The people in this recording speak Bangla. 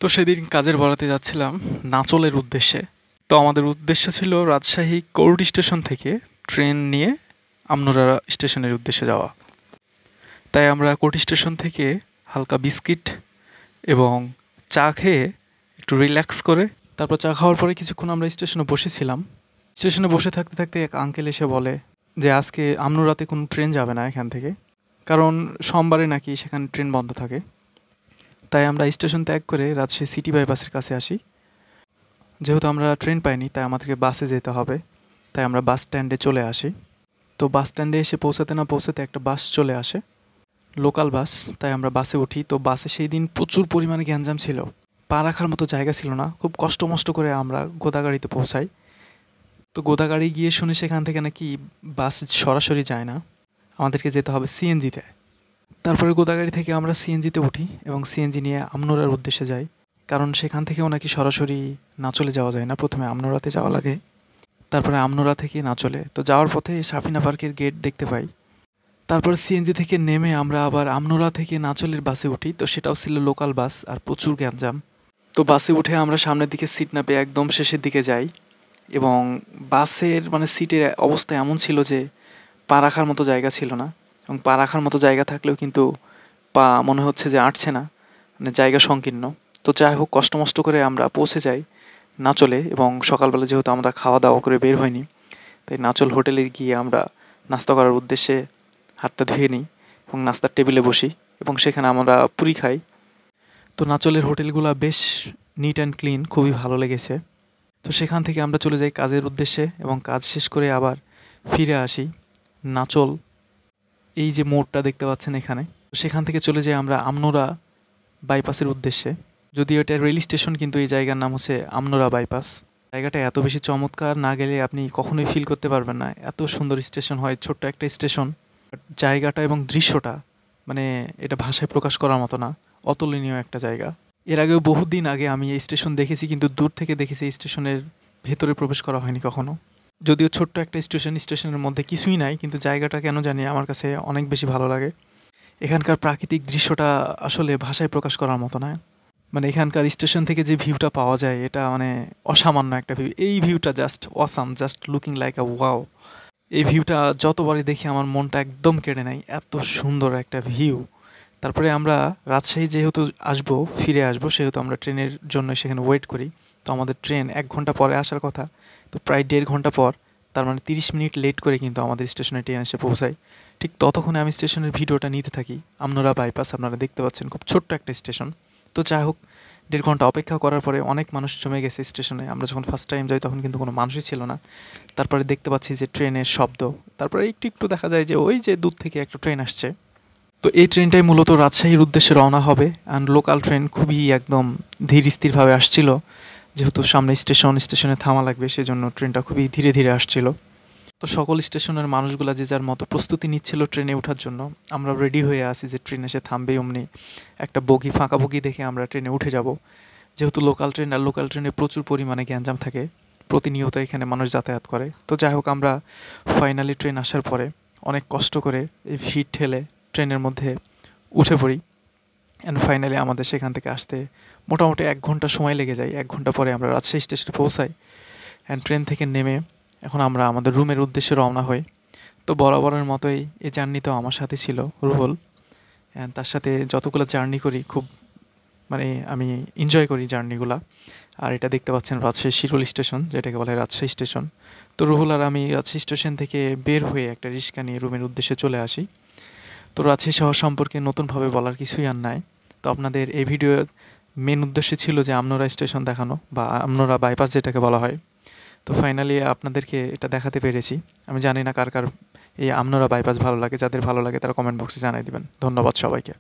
তো সেদিন কাজের বরাতে যাচ্ছিলাম নাচলের উদ্দেশ্যে। তো আমাদের উদ্দেশ্য ছিল রাজশাহী কোর্ট স্টেশন থেকে ট্রেন নিয়ে আমনুরা স্টেশনের উদ্দেশ্যে যাওয়া। তাই আমরা কোর্ট স্টেশন থেকে হালকা বিস্কিট এবং চা খেয়ে একটু রিল্যাক্স করে তারপর চা খাওয়ার পরে কিছুক্ষণ আমরা স্টেশনে বসেছিলাম। স্টেশনে বসে থাকতে থাকতে এক আঙ্কেল এসে বলে যে আজকে আমনুরাতে কোনো ট্রেন যাবে না এখান থেকে, কারণ সোমবারে নাকি সেখানে ট্রেন বন্ধ থাকে। তাই আমরা স্টেশন ত্যাগ করে রাজশাহী সিটি বাইপাসের কাছে আসি। যেহেতু আমরা ট্রেন পাইনি তাই আমাদেরকে বাসে যেতে হবে, তাই আমরা বাস স্ট্যান্ডে চলে আসি। তো বাস স্ট্যান্ডে এসে পৌঁছাতে না পৌঁছাতে একটা বাস চলে আসে, লোকাল বাস। তাই আমরা বাসে উঠি। তো বাসে সেই দিন প্রচুর পরিমাণে গ্যাঞ্জাম ছিল, পা রাখার মতো জায়গা ছিল না। খুব কষ্ট মষ্ট করে আমরা গোদাগাড়িতে পৌঁছাই। তো গোদাগাড়ি গিয়ে শুনি সেখান থেকে নাকি বাস সরাসরি যায় না, আমাদেরকে যেতে হবে সিএনজিতে। তারপরে গোদাগাড়ি থেকে আমরা সিএনজিতে উঠি এবং সিএনজি নিয়ে আমনোরার উদ্দেশ্যে যাই, কারণ সেখান থেকেও নাকি সরাসরি না চলে যাওয়া যায় না, প্রথমে আমনোরাতে যাওয়া লাগে, তারপরে আমনোরা থেকে না চলে। তো যাওয়ার পথে সাফিনা পার্কের গেট দেখতে পাই। তারপর সিএনজি থেকে নেমে আমরা আবার আমনোরা থেকে নাচলের বাসে উঠি। তো সেটাও ছিল লোকাল বাস আর প্রচুর গ্যাঞ্জাম। তো বাসে উঠে আমরা সামনের দিকে সিট না পেয়ে একদম শেষের দিকে যাই, এবং বাসের মানে সিটের অবস্থা এমন ছিল যে পা রাখার মতো জায়গা ছিল না, এবং পা রাখার মতো জায়গা থাকলেও কিন্তু পা মনে হচ্ছে যে আটছে না, মানে জায়গা সংকীর্ণ। তো যাই হোক, কষ্ট মষ্ট করে আমরা পৌঁছে যাই নাচলে, এবং সকালবেলা যেহেতু আমরা খাওয়া দাওয়া করে বের হইনি, তাই নাচল হোটেলে গিয়ে আমরা নাস্তা করার উদ্দেশ্যে হাতটা ধুয়ে নিই এবং নাস্তার টেবিলে বসি, এবং সেখানে আমরা পুরি খাই। তো নাচলের হোটেলগুলো বেশ নিট অ্যান্ড ক্লিন, খুবই ভালো লেগেছে। তো সেখান থেকে আমরা চলে যাই কাজের উদ্দেশ্যে, এবং কাজ শেষ করে আবার ফিরে আসি নাচল, এই যে মোড়টা দেখতে পাচ্ছেন এখানে। সেখান থেকে চলে যাই আমরা আমনোরা বাইপাসের উদ্দেশ্যে। যদিও এটা রেল স্টেশন, কিন্তু এই জায়গার নাম হচ্ছে আমনোরা বাইপাস। জায়গাটা এত বেশি চমৎকার, না গেলে আপনি কখনোই ফিল করতে পারবেন না এত সুন্দর স্টেশন হয়, ছোট্ট একটা স্টেশন। জায়গাটা এবং দৃশ্যটা মানে এটা ভাষায় প্রকাশ করার মতো না, অতুলনীয় একটা জায়গা। এর আগেও বহুদিন আগে আমি এই স্টেশন দেখেছি, কিন্তু দূর থেকে দেখেছি, স্টেশনের ভেতরে প্রবেশ করা হয়নি কখনো। যদিও ছোট্ট একটা স্টেশন, স্টেশনের মধ্যে কিছুই নাই, কিন্তু জায়গাটা কেন জানি আমার কাছে অনেক বেশি ভালো লাগে। এখানকার প্রাকৃতিক দৃশ্যটা আসলে ভাষায় প্রকাশ করার মতো না। মানে এখানকার স্টেশন থেকে যে ভিউটা পাওয়া যায় এটা মানে অসামান্য একটা ভিউ। এই ভিউটা just awesome, just looking like আ ওয়াও। এই ভিউটা যতবারই দেখি আমার মনটা একদম কেড়ে নেয়, এত সুন্দর একটা ভিউ। তারপরে আমরা রাজশাহী যেহেতু ফিরে আসবো, সেহেতু আমরা ট্রেনের জন্য সেখানে ওয়েট করি। তো আমাদের ট্রেন 1 ঘন্টা পরে আসার কথা, তো প্রায় 1.5 ঘন্টা পর, তার মানে 30 মিনিট লেট করে কিন্তু আমাদের স্টেশনে ট্রেন এসে পৌঁছায়। ঠিক ততক্ষণে আমি স্টেশনের ভিডিওটা নিতে থাকি। আমনোরা বাইপাস আপনারা দেখতে পাচ্ছেন, খুব ছোট্ট একটা স্টেশন। তো যাই হোক, 1.5 ঘন্টা অপেক্ষা করার পরে অনেক মানুষ জমে গেছে স্টেশনে। আমরা যখন ফার্স্ট টাইম যাই তখন কিন্তু কোনো মানুষই ছিল না। তারপরে দেখতে পাচ্ছি যে ট্রেনের শব্দ, তারপরে একটু একটু দেখা যায় যে ওই যে দূর থেকে একটা ট্রেন আসছে। তো এই ট্রেনটাই মূলত রাজশাহীর উদ্দেশ্যে রওনা হবে, অ্যান্ড লোকাল ট্রেন খুবই একদম ধীর স্থিরভাবে আসছিল। যেহেতু সামনে স্টেশনে থামা লাগবে, সেজন্য ট্রেনটা খুবই ধীরে ধীরে আসছিল। তো সকল স্টেশনের মানুষগুলা যে যার মতো প্রস্তুতি নিচ্ছিল ট্রেনে ওঠার জন্য। আমরা রেডি হয়ে আছি যে ট্রেন এসে থামবে, অমনি একটা বগি, ফাঁকা বগি দেখে আমরা ট্রেনে উঠে যাব। যেহেতু লোকাল ট্রেন, আর লোকাল ট্রেনে প্রচুর পরিমাণে গ্যাঞ্জাম থাকে, প্রতিনিয়ত এখানে মানুষ যাতায়াত করে। তো যাই হোক, আমরা ফাইনালি ট্রেন আসার পরে অনেক কষ্ট করে এই ভিড় ঠেলে ট্রেনের মধ্যে উঠে পড়ি, অ্যান্ড ফাইনালি আমাদের সেখান থেকে আসতে মোটামুটি 1 ঘন্টা সময় লেগে যায়। 1 ঘন্টা পরে আমরা রাজশাহী স্টেশনে পৌঁছাই, অ্যান্ড ট্রেন থেকে নেমে এখন আমরা আমাদের রুমের উদ্দেশ্যে রওনা হই। তো বরাবরের মতোই এই জার্নিতেও আমার সাথে ছিল রুহুল, অ্যান্ড তার সাথে যতগুলো জার্নি করি খুব মানে আমি এনজয় করি জার্নিগুলা। আর এটা দেখতে পাচ্ছেন রাজশাহী শিরোল স্টেশন, যেটাকে বলা হয় রাজশাহী স্টেশন। তো রুহুল আর আমি রাজশাহী স্টেশন থেকে বের হয়ে একটা রিক্সা নিয়ে রুমের উদ্দেশ্যে চলে আসি। তো রাজশাহী শহর সম্পর্কে নতুনভাবে বলার কিছুই আর নাই। তো আপনাদের এই ভিডিওর মেন উদ্দেশ্য ছিল যে আমনোরা স্টেশন দেখানো, বা আমনোরা বাইপাস যেটাকে বলা হয়। তো ফাইনালি আপনাদেরকে এটা দেখাতে পেরেছি। আমি জানি না কার কার এই আমনোরা বাইপাস ভালো লাগে, যাদের ভালো লাগে তারা কমেন্ট বক্সে জানিয়ে দিবেন। ধন্যবাদ সবাইকে।